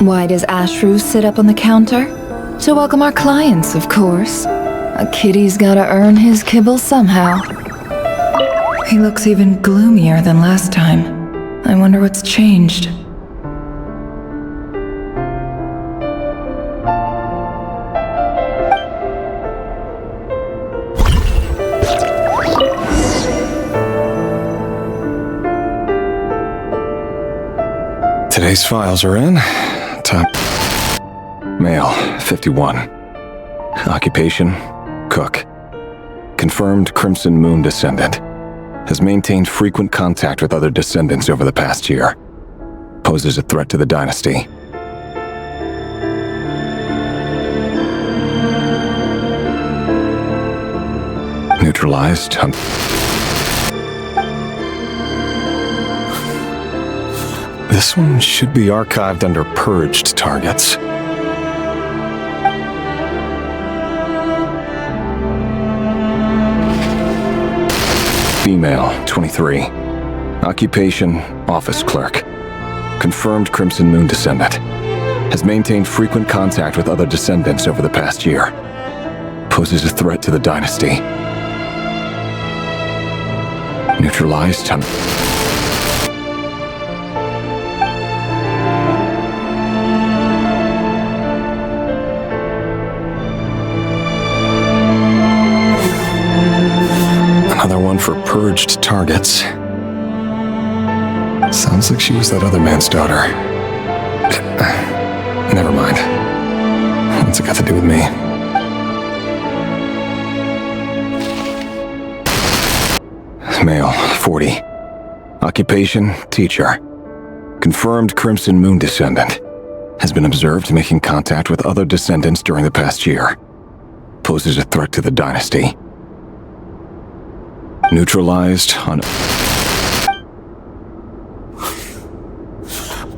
Why does Ashru sit up on the counter? To welcome our clients, of course. A kitty's gotta earn his kibble somehow. He looks even gloomier than last time. I wonder what's changed. Today's files are in. Top. Male, 51. Occupation, cook. Confirmed Crimson Moon descendant. Has maintained frequent contact with other descendants over the past year. Poses a threat to the dynasty. Neutralized. This one should be archived under purged targets. Female, 23. Occupation, office clerk. Confirmed Crimson Moon descendant. Has maintained frequent contact with other descendants over the past year. Poses a threat to the dynasty. Neutralized. Another one for purged targets. Sounds like she was that other man's daughter. Never mind. What's it got to do with me? Male, 40. Occupation, teacher. Confirmed Crimson Moon descendant. Has been observed making contact with other descendants during the past year. Poses a threat to the dynasty. Neutralized on...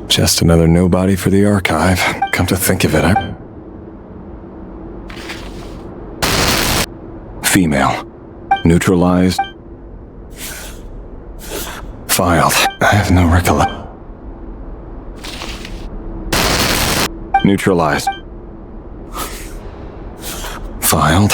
Just another nobody for the archive. Come to think of it, Female. Neutralized. Filed. I have no recollection. Neutralized. Filed.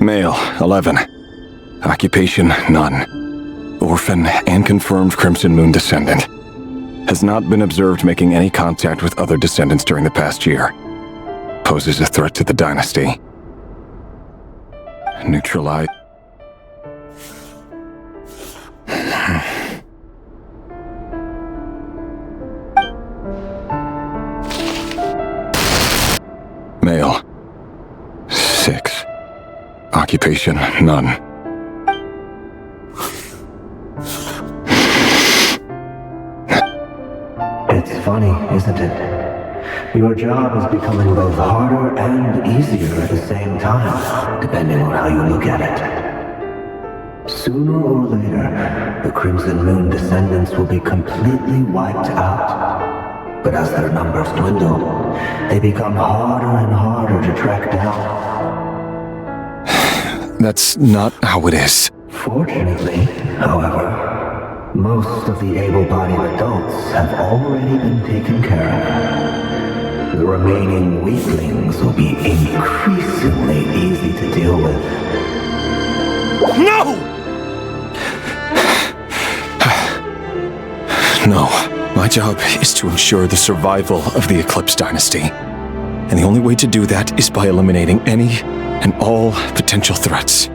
Male, 11. Occupation, none. Orphan and confirmed Crimson Moon descendant. Has not been observed making any contact with other descendants during the past year. Poses a threat to the dynasty. Neutralize. Male, 6. Occupation, none. It's funny, isn't it? Your job is becoming both harder and easier at the same time, depending on how you look at it. Sooner or later, the Crimson Moon descendants will be completely wiped out. But as their numbers dwindle, they become harder and harder to track down. That's not how it is. Fortunately, however, most of the able-bodied adults have already been taken care of. The remaining weaklings will be increasingly easy to deal with. No! No. My job is to ensure the survival of the Eclipse Dynasty. And the only way to do that is by eliminating any and all potential threats.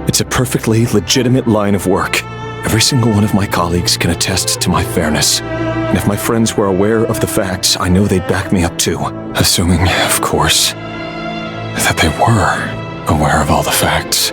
It's a perfectly legitimate line of work. Every single one of my colleagues can attest to my fairness. And if my friends were aware of the facts, I know they'd back me up too. Assuming, of course, that they were aware of all the facts.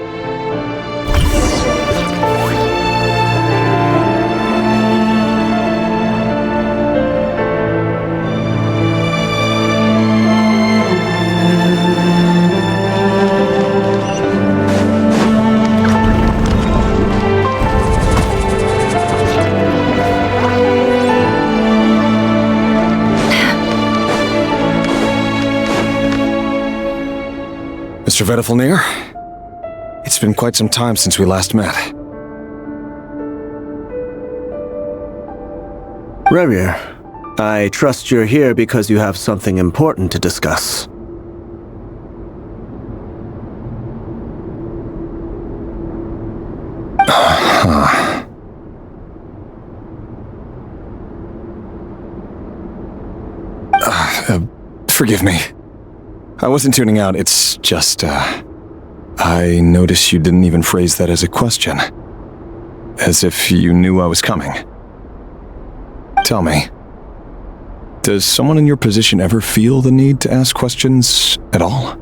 Mr. Vedifalnir, it's been quite some time since we last met. Rerir, I trust you're here because you have something important to discuss. Forgive me. I wasn't tuning out, it's just, I noticed you didn't even phrase that as a question. As if you knew I was coming. Tell me, does someone in your position ever feel the need to ask questions at all?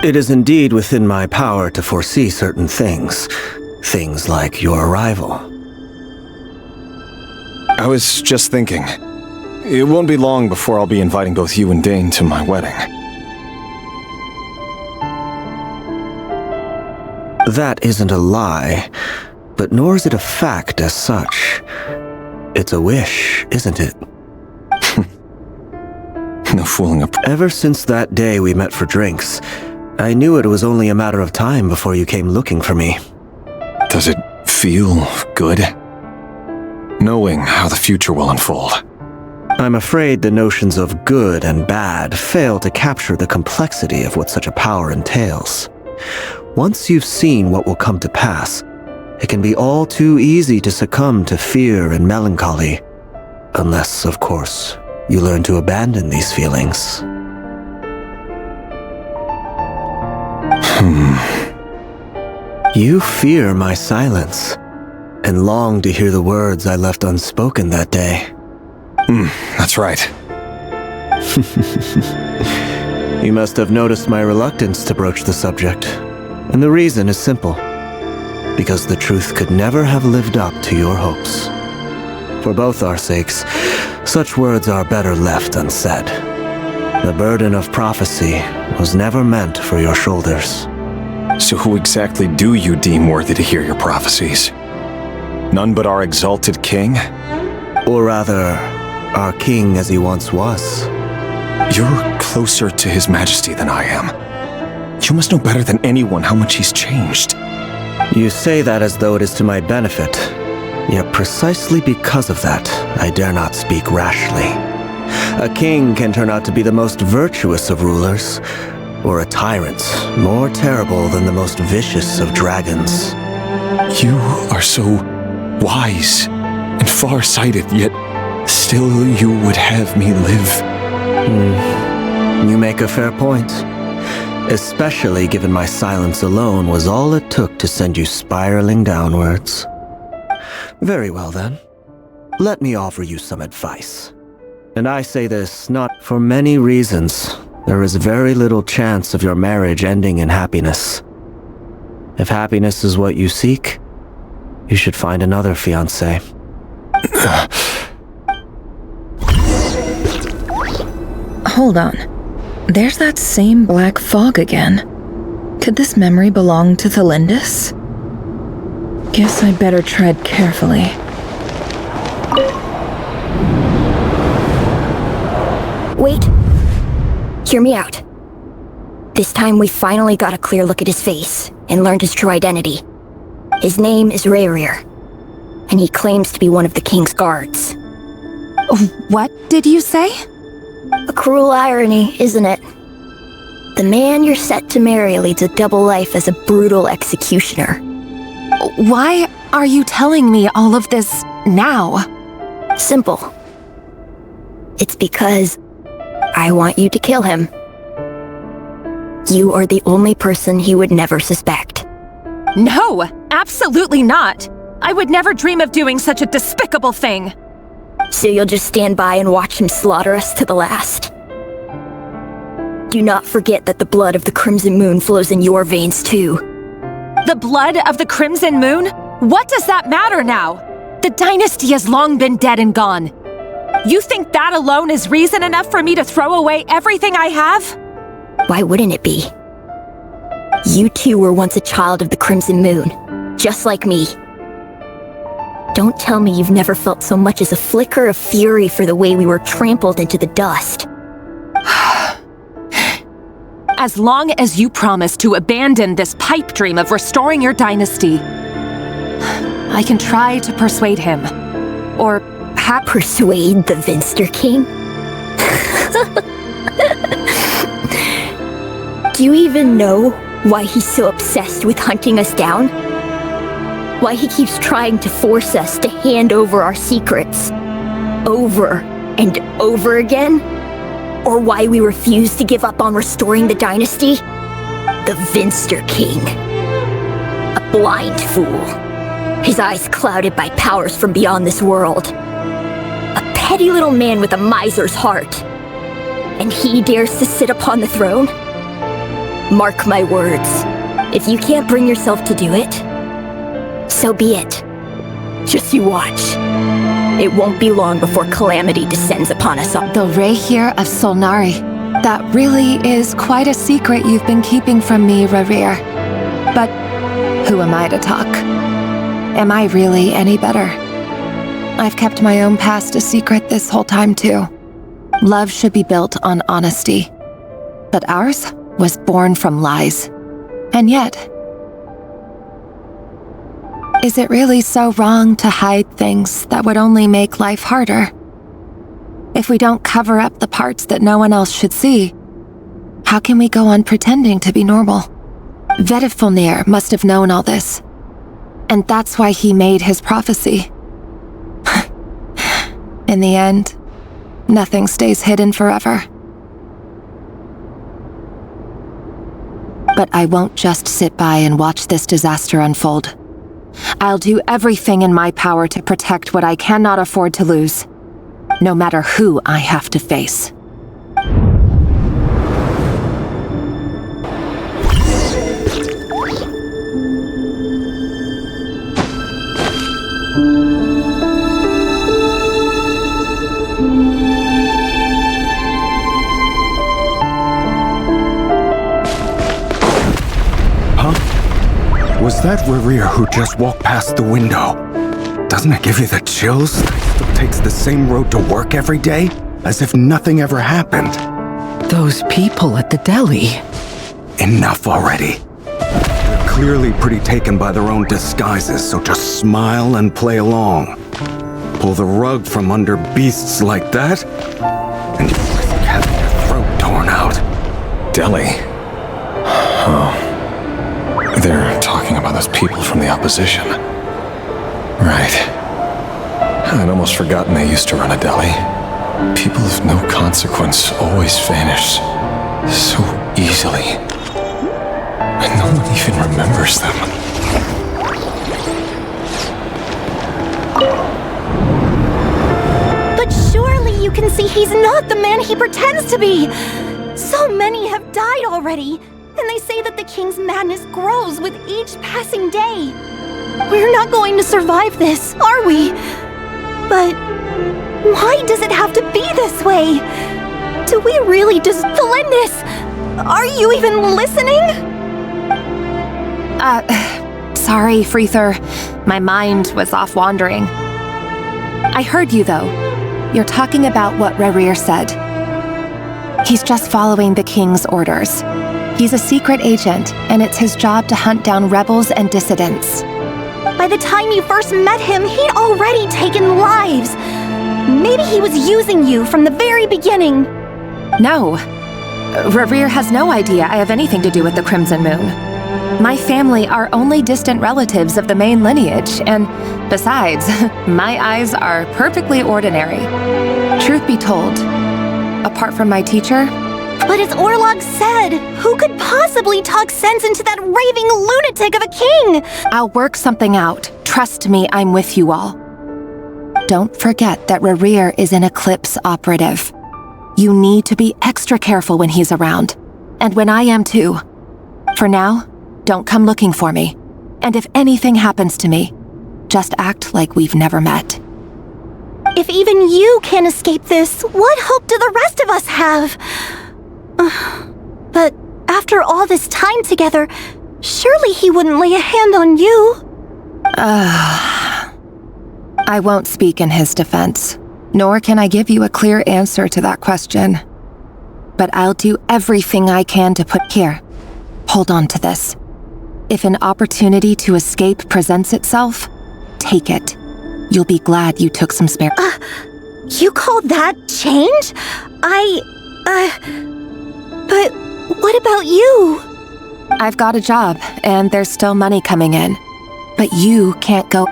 It is indeed within my power to foresee certain things. Things like your arrival. I was just thinking, it won't be long before I'll be inviting both you and Dane to my wedding. That isn't a lie, but nor is it a fact as such. It's a wish, isn't it? No fooling up. Ever since that day we met for drinks, I knew it was only a matter of time before you came looking for me. Does it feel good? Knowing how the future will unfold. I'm afraid the notions of good and bad fail to capture the complexity of what such a power entails. Once you've seen what will come to pass, it can be all too easy to succumb to fear and melancholy. Unless, of course, you learn to abandon these feelings. You fear my silence, and long to hear the words I left unspoken that day. That's right. You must have noticed my reluctance to broach the subject, and the reason is simple. Because the truth could never have lived up to your hopes. For both our sakes, such words are better left unsaid. The burden of prophecy was never meant for your shoulders. So who exactly do you deem worthy to hear your prophecies? None but our exalted king? Or rather, our king as he once was. You're closer to his majesty than I am. You must know better than anyone how much he's changed. You say that as though it is to my benefit. Yet precisely because of that, I dare not speak rashly. A king can turn out to be the most virtuous of rulers, or a tyrant more terrible than the most vicious of dragons. You are so wise and far-sighted, yet still you would have me live. You make a fair point. Especially given my silence alone was all it took to send you spiraling downwards. Very well then. Let me offer you some advice. And I say this not for many reasons. There is very little chance of your marriage ending in happiness. If happiness is what you seek, you should find another fiancé. Hold on. There's that same black fog again. Could this memory belong to Thelindis? Guess I'd better tread carefully. Wait. Hear me out. This time we finally got a clear look at his face and learned his true identity. His name is Rerir, and he claims to be one of the king's guards. What did you say? A cruel irony, isn't it? The man you're set to marry leads a double life as a brutal executioner. Why are you telling me all of this now? Simple. It's because I want you to kill him. You are the only person he would never suspect. No, absolutely not. I would never dream of doing such a despicable thing. So you'll just stand by and watch him slaughter us to the last. Do not forget that the blood of the Crimson Moon flows in your veins too. The blood of the Crimson Moon? What does that matter now? The dynasty has long been dead and gone. You think that alone is reason enough for me to throw away everything I have? Why wouldn't it be? You too were once a child of the Crimson Moon, just like me. Don't tell me you've never felt so much as a flicker of fury for the way we were trampled into the dust. as long as you promise to abandon this pipe dream of restoring your dynasty, I can try to persuade him. Or Persuade the Vinster King? Do you even know why he's so obsessed with hunting us down? Why he keeps trying to force us to hand over our secrets over and over again? Or why we refuse to give up on restoring the dynasty? The Vinster King. A blind fool. His eyes clouded by powers from beyond this world. A petty little man with a miser's heart. And he dares to sit upon the throne? Mark my words. If you can't bring yourself to do it, so be it. Just you watch. It won't be long before calamity descends upon us all. the Rehir of Solnari. That really is quite a secret you've been keeping from me, Rerir. But who am I to talk? Am I really any better? I've kept my own past a secret this whole time, too. Love should be built on honesty. But ours was born from lies. And yet, is it really so wrong to hide things that would only make life harder? If we don't cover up the parts that no one else should see, how can we go on pretending to be normal? Vedifulnir must have known all this. And that's why he made his prophecy. In the end, nothing stays hidden forever. But I won't just sit by and watch this disaster unfold. I'll do everything in my power to protect what I cannot afford to lose, no matter who I have to face. Was that Rerir who just walked past the window? Doesn't it give you the chills? Still takes the same road to work every day? As if nothing ever happened. Those people at the deli. Enough already. They're clearly pretty taken by their own disguises, so just smile and play along. Pull the rug from under beasts like that, and you risk having your throat torn out. Delhi? Oh. They're talking about those people from the opposition. Right. I'd almost forgotten they used to run a deli. People of no consequence always vanish so easily. And no one even remembers them. But surely you can see he's not the man he pretends to be! So many have died already! And they say that the king's madness grows with each passing day. We're not going to survive this, are we? But why does it have to be this way? Do we really Valendis? Are you even listening? Sorry, Freether. My mind was off wandering. I heard you, though. You're talking about what Rerir said. He's just following the king's orders. He's a secret agent, and it's his job to hunt down rebels and dissidents. By the time you first met him, he'd already taken lives. Maybe he was using you from the very beginning. No. Rerir has no idea I have anything to do with the Crimson Moon. My family are only distant relatives of the main lineage, and besides, my eyes are perfectly ordinary. Truth be told, apart from my teacher... But as Orlog said, who could possibly talk sense into that raving lunatic of a king? I'll work something out. Trust me, I'm with you all. Don't forget that Rerir is an Eclipse operative. You need to be extra careful when he's around. And when I am too. For now, don't come looking for me. And if anything happens to me, just act like we've never met. If even you can't escape this, what hope do the rest of us have? But after all this time together, surely he wouldn't lay a hand on you. I won't speak in his defense, nor can I give you a clear answer to that question. but I'll do everything I can to put here. Hold on to this. If an opportunity to escape presents itself, take it. You'll be glad you took some spare— You call that change? But what about you? I've got a job, and there's still money coming in. But you can't go—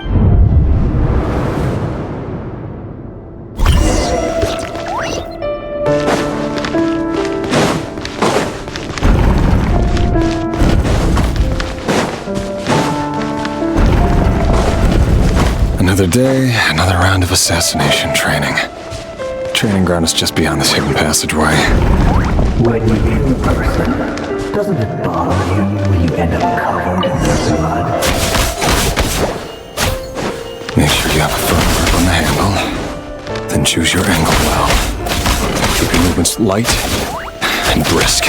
Another day, another round of assassination training. The training ground is just beyond this hidden passageway. When you kill a person, doesn't it bother you when you end up covered in their blood? Make sure you have a firm grip on the handle. Then choose your angle well. Keep your movements light and brisk.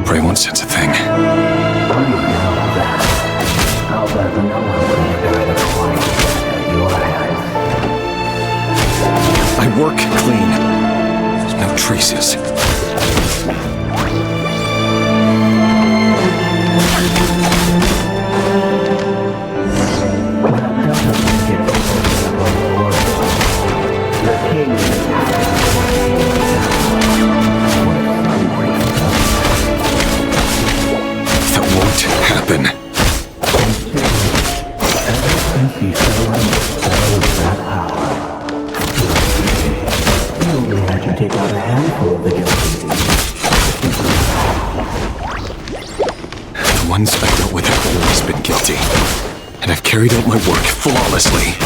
Pray won't sense a thing. I'll bet no one will die the twice at your hands. I work clean. There's no traces. That won't happen. You that power. You only had to take out a handful of the guilty. The ones I've dealt with have always been guilty. And I've carried out my work flawlessly.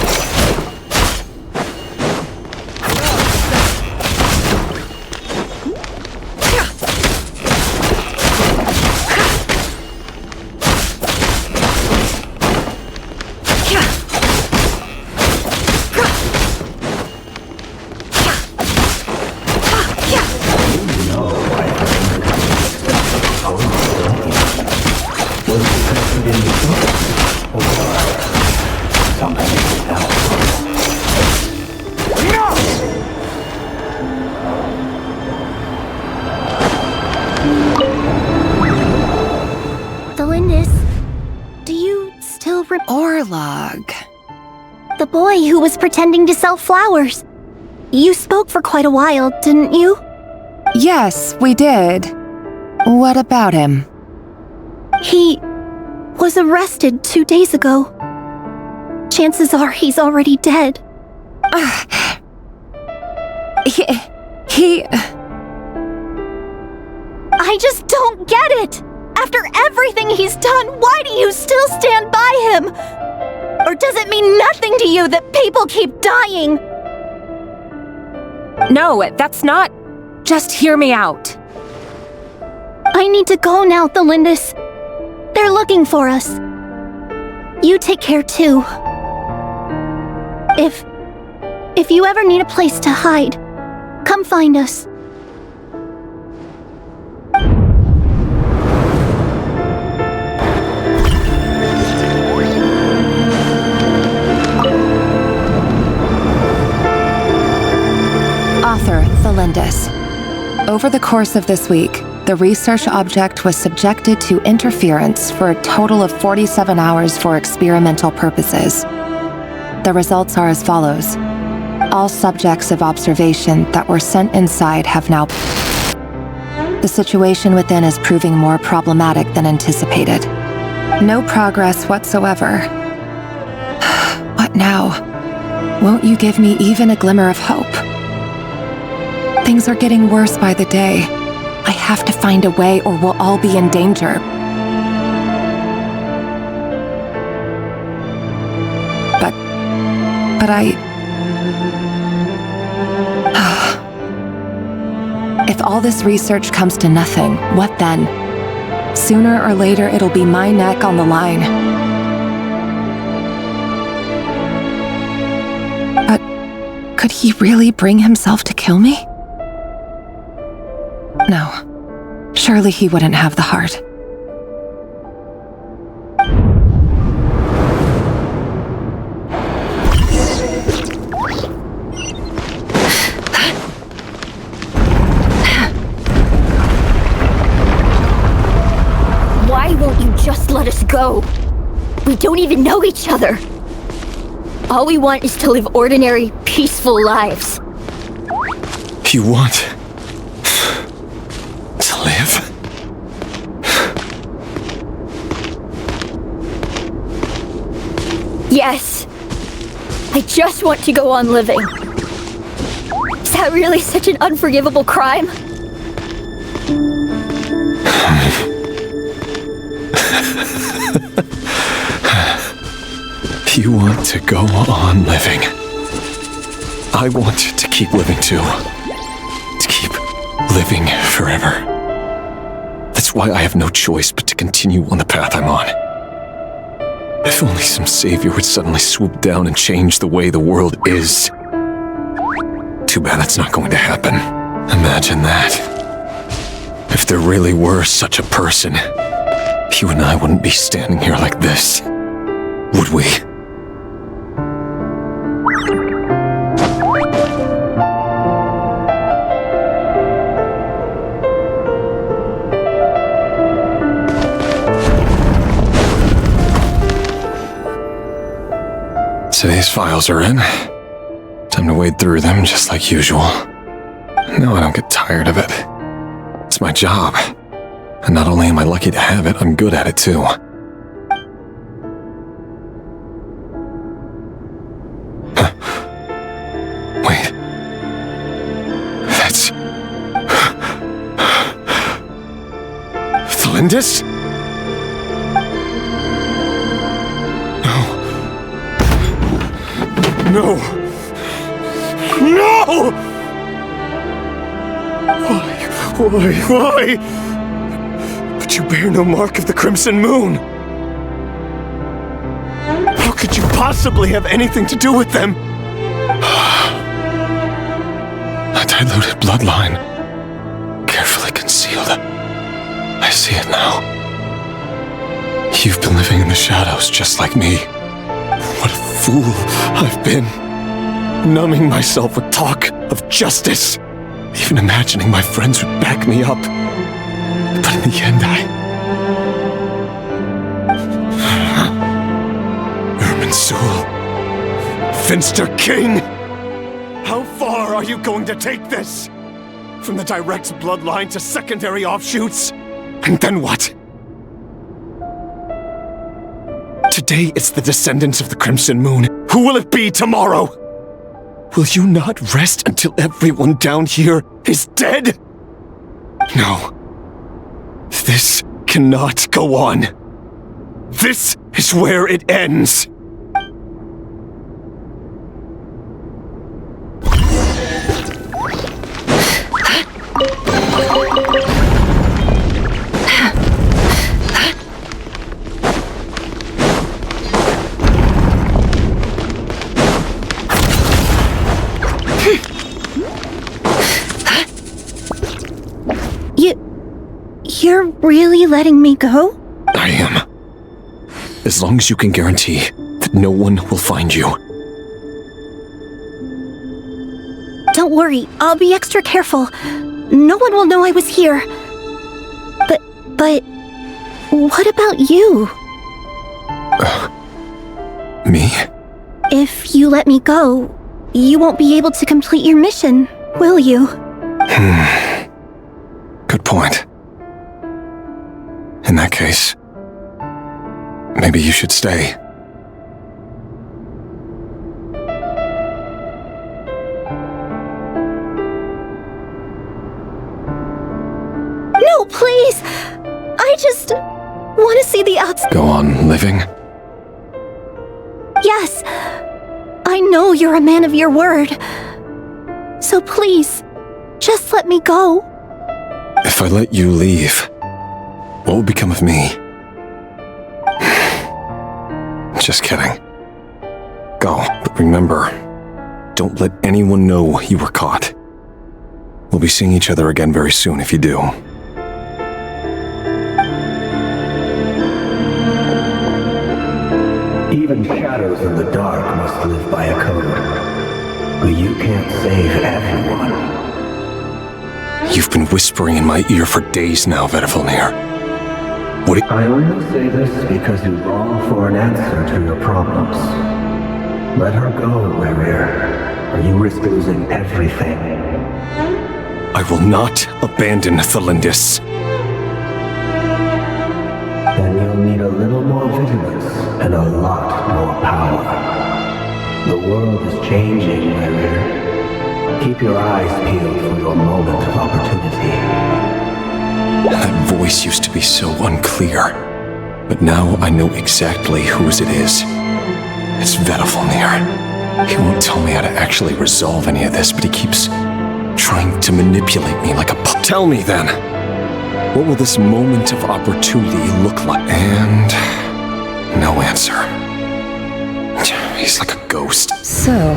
Orlog. The boy who was pretending to sell flowers. You spoke for quite a while, didn't you? Yes, we did. What about him? He was arrested 2 days ago. Chances are he's already dead. He... I just don't get it! After everything he's done, why do you still stand by him? Or does it mean nothing to you that people keep dying? No, that's not... Just hear me out. I need to go now, Thelindis. They're looking for us. You take care too. If you ever need a place to hide, come find us. Author Thelindis. Over the course of this week, the research object was subjected to interference for a total of 47 hours for experimental purposes. The results are as follows. All subjects of observation that were sent inside have now... The situation within is proving more problematic than anticipated. No progress whatsoever. What now? Won't you give me even a glimmer of hope? Things are getting worse by the day. I have to find a way or we'll all be in danger. But if all this research comes to nothing, what then? Sooner or later, it'll be my neck on the line. But could he really bring himself to kill me? No. Surely he wouldn't have the heart. Why won't you just let us go? We don't even know each other. All we want is to live ordinary, peaceful lives. You want to live? Yes. I just want to go on living. Is that really such an unforgivable crime? You want to go on living. I want to keep living too. To keep living forever. That's why I have no choice but to continue on the path I'm on. If only some savior would suddenly swoop down and change the way the world is. Too bad that's not going to happen. Imagine that. If there really were such a person, you and I wouldn't be standing here like this, would we? Today's files are in. Time to wade through them just like usual. No, I don't get tired of it. It's my job. And not only am I lucky to have it, I'm good at it too. Wait. That's... Thelindis? No! No! Why? But you bear no mark of the Crimson Moon! How could you possibly have anything to do with them? A diluted bloodline. Carefully concealed. I see it now. You've been living in the shadows just like me. What a fool I've been. Numbing myself with talk of justice. Even imagining my friends would back me up. But in the end, Irminsul. Finster King! How far are you going to take this? From the direct bloodline to secondary offshoots? And then what? Today it's the descendants of the Crimson Moon. Who will it be tomorrow? Will you not rest until everyone down here is dead? No. This cannot go on. This is where it ends. You're really letting me go? I am. As long as you can guarantee that no one will find you. Don't worry, I'll be extra careful. No one will know I was here. But what about you? Me? If you let me go, you won't be able to complete your mission, will you? Good point. In that case, maybe you should stay. just want to see the outside. Go on living? Yes, I know you're a man of your word. So please, just let me go. If I let you leave, what will become of me? Just kidding. Go, but remember, don't let anyone know you were caught. We'll be seeing each other again very soon if you do. Even shadows in the dark must live by a code. But you can't save everyone. You've been whispering in my ear for days now, Vedavulnir. What do I only say this because you long for an answer to your problems. Let her go, Rerir, or you risk losing everything. I will not abandon Thelindis. Then you'll need a little more vigilance and a lot more power. The world is changing, Rerir. Keep your eyes peeled for your moment of opportunity. That voice used to be so unclear, but now I know exactly whose it is. It's Vedavulnir. He won't tell me how to actually resolve any of this, but he keeps trying to manipulate me like a puppet. Tell me then, what will this moment of opportunity look like? And no answer. He's like a ghost. So,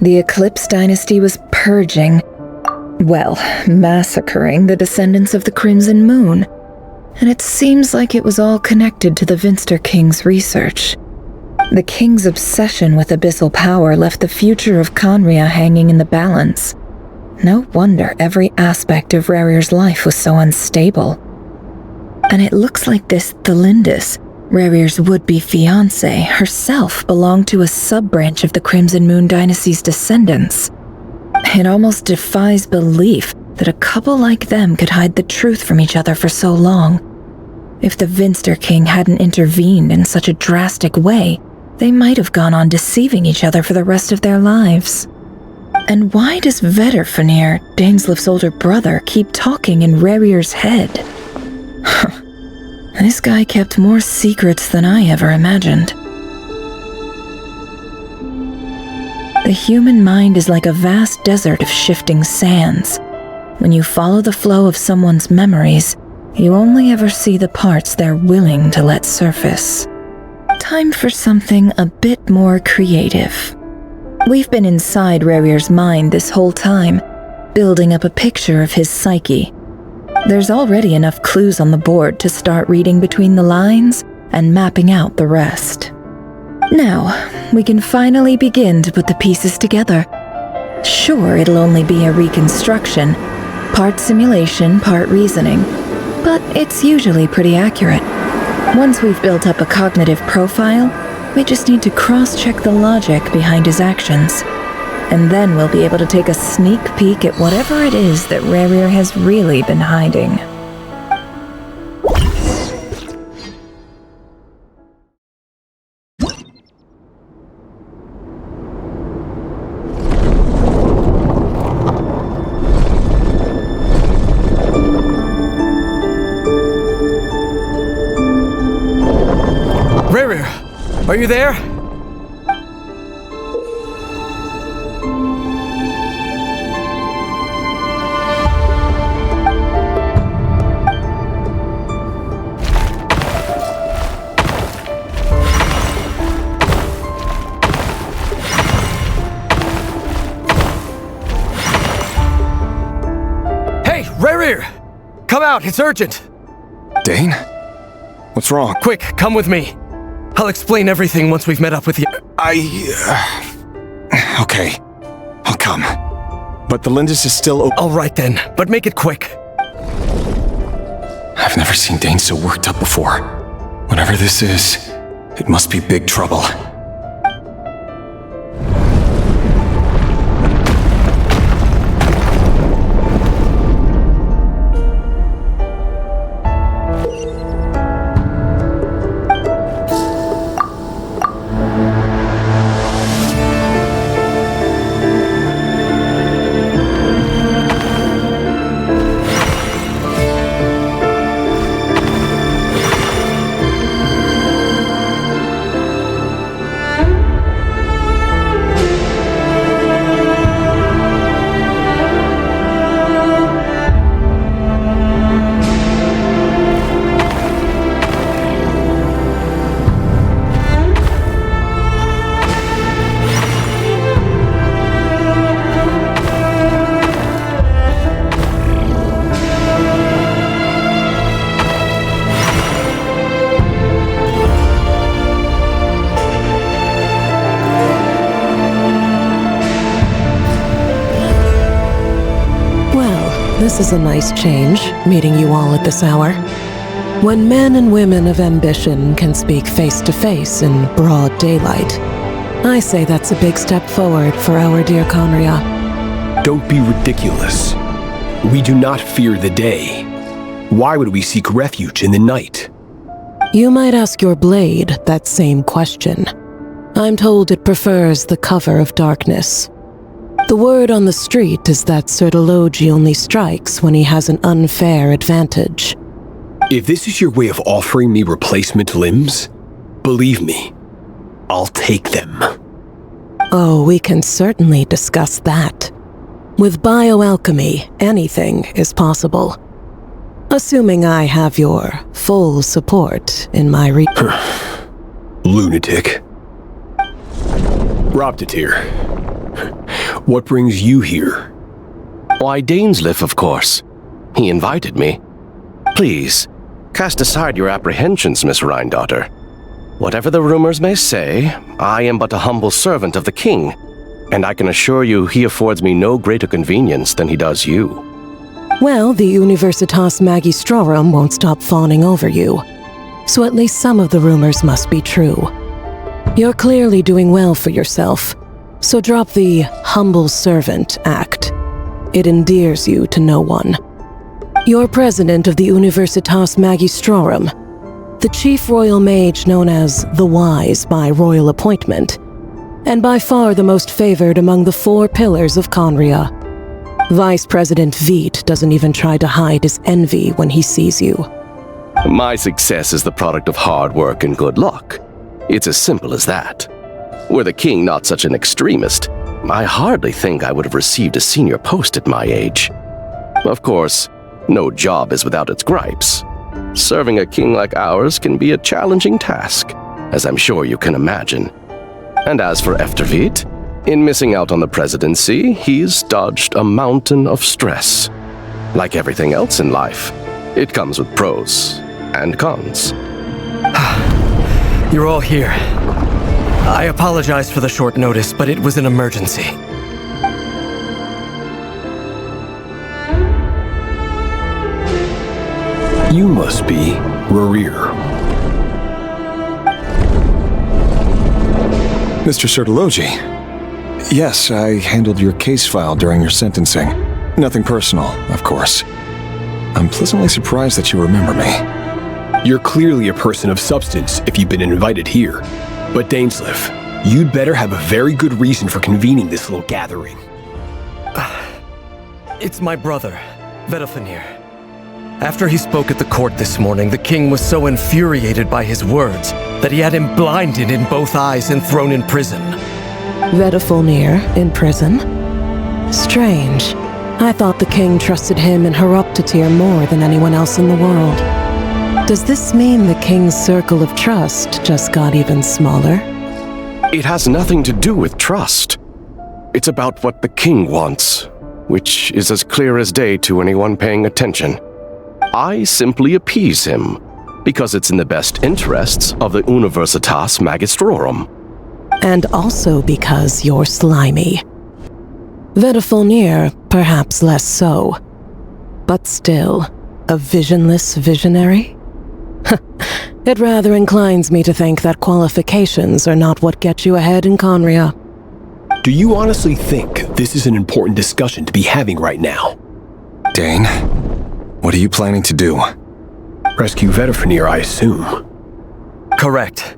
the Eclipse dynasty was purging, well, massacring the descendants of the Crimson Moon. And it seems like it was all connected to the Vinster King's research. The King's obsession with abyssal power left the future of Conria hanging in the balance. No wonder every aspect of Rerir's life was so unstable. And it looks like this Thelindis, Rerir's would-be fiancé, herself belonged to a sub-branch of the Crimson Moon dynasty's descendants. It almost defies belief that a couple like them could hide the truth from each other for so long. If the Vinster King hadn't intervened in such a drastic way, they might have gone on deceiving each other for the rest of their lives. And why does Vedavulnir, Daneslif's older brother, keep talking in Rerir's head? This guy kept more secrets than I ever imagined. The human mind is like a vast desert of shifting sands. When you follow the flow of someone's memories, you only ever see the parts they're willing to let surface. Time for something a bit more creative. We've been inside Rerir's mind this whole time, building up a picture of his psyche. There's already enough clues on the board to start reading between the lines and mapping out the rest. Now, we can finally begin to put the pieces together. Sure, it'll only be a reconstruction, part simulation, part reasoning, but it's usually pretty accurate. Once we've built up a cognitive profile, we just need to cross-check the logic behind his actions. And then we'll be able to take a sneak peek at whatever it is that Rerir has really been hiding. Rerir, are you there? Rerir! Come out, it's urgent! Dane? What's wrong? Quick, come with me. I'll explain everything once we've met up with you. Okay. I'll come. But the Lindis is still open. All right then, but make it quick. I've never seen Dane so worked up before. Whatever this is, it must be big trouble. This is a nice change, meeting you all at this hour. When men and women of ambition can speak face to face in broad daylight, I say that's a big step forward for our dear Conria. Don't be ridiculous. We do not fear the day. Why would we seek refuge in the night? You might ask your blade that same question. I'm told it prefers the cover of darkness. The word on the street is that Sertologi only strikes when he has an unfair advantage. If this is your way of offering me replacement limbs, believe me, I'll take them. Oh, we can certainly discuss that. With bioalchemy, anything is possible. Assuming I have your full support in my Lunatic. Robtatir. What brings you here? Why, Dainsleif, of course. He invited me. Please, cast aside your apprehensions, Miss Rhindaughter. Whatever the rumors may say, I am but a humble servant of the king, and I can assure you he affords me no greater convenience than he does you. Well, the Universitas Magistrorum won't stop fawning over you, so at least some of the rumors must be true. You're clearly doing well for yourself, so drop the humble servant act. It endears you to no one. You're president of the Universitas Magistrorum, the chief royal mage known as the Wise by royal appointment, and by far the most favored among the 4 pillars of Conria. Vice President Veet doesn't even try to hide his envy when he sees you. My success is the product of hard work and good luck. It's as simple as that. Were the king not such an extremist, I hardly think I would have received a senior post at my age. Of course, no job is without its gripes. Serving a king like ours can be a challenging task, as I'm sure you can imagine. And as for Efterveet, in missing out on the presidency, he's dodged a mountain of stress. Like everything else in life, it comes with pros and cons. You're all here. I apologize for the short notice, but it was an emergency. You must be Rarir. Mr. Sertologi. Yes, I handled your case file during your sentencing. Nothing personal, of course. I'm pleasantly surprised that you remember me. You're clearly a person of substance if you've been invited here. But Dainsleif, you'd better have a very good reason for convening this little gathering. It's my brother, Vedafenir. After he spoke at the court this morning, the king was so infuriated by his words that he had him blinded in both eyes and thrown in prison. Vedafenir in prison? Strange. I thought the king trusted him and Horoptatir more than anyone else in the world. Does this mean the king's circle of trust just got even smaller? It has nothing to do with trust. It's about what the king wants, which is as clear as day to anyone paying attention. I simply appease him, because it's in the best interests of the Universitas Magistrorum. And also because you're slimy. Vedafenir, perhaps less so. But still, a visionless visionary? It rather inclines me to think that qualifications are not what get you ahead in Conria. Do you honestly think this is an important discussion to be having right now? Dane, what are you planning to do? Rescue Vedafenir, I assume. Correct.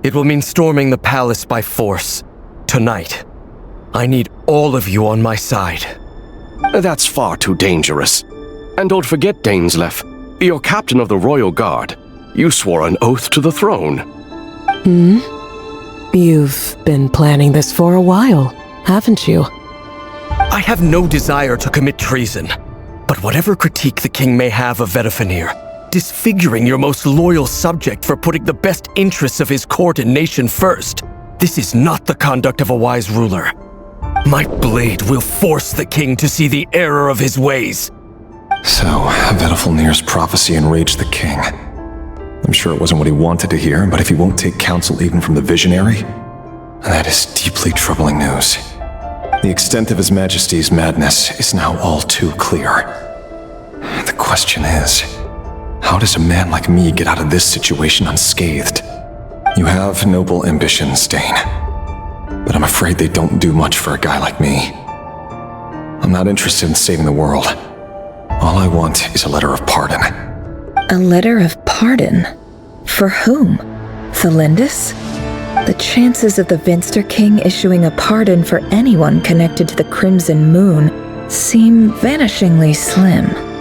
It will mean storming the palace by force. Tonight. I need all of you on my side. That's far too dangerous. And don't forget, Dainsleif, you're captain of the Royal Guard. You swore an oath to the throne. You've been planning this for a while, haven't you? I have no desire to commit treason. But whatever critique the king may have of Vedafenir, disfiguring your most loyal subject for putting the best interests of his court and nation first, this is not the conduct of a wise ruler. My blade will force the king to see the error of his ways. So, Vedafenir's prophecy enraged the king. I'm sure it wasn't what he wanted to hear, but if he won't take counsel even from the visionary, that is deeply troubling news. The extent of His Majesty's madness is now all too clear. question is, how does a man like me get out of this situation unscathed? You have noble ambitions, Dane, but I'm afraid they don't do much for a guy like me. I'm not interested in saving the world. All I want is a letter of pardon. A letter of pardon? For whom? Thelindis? The chances of the Vinster King issuing a pardon for anyone connected to the Crimson Moon seem vanishingly slim.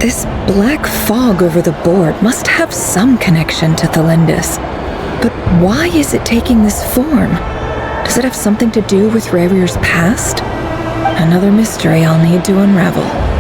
This black fog over the board must have some connection to Thelindis. But why is it taking this form? Does it have something to do with Rarir's past? Another mystery I'll need to unravel.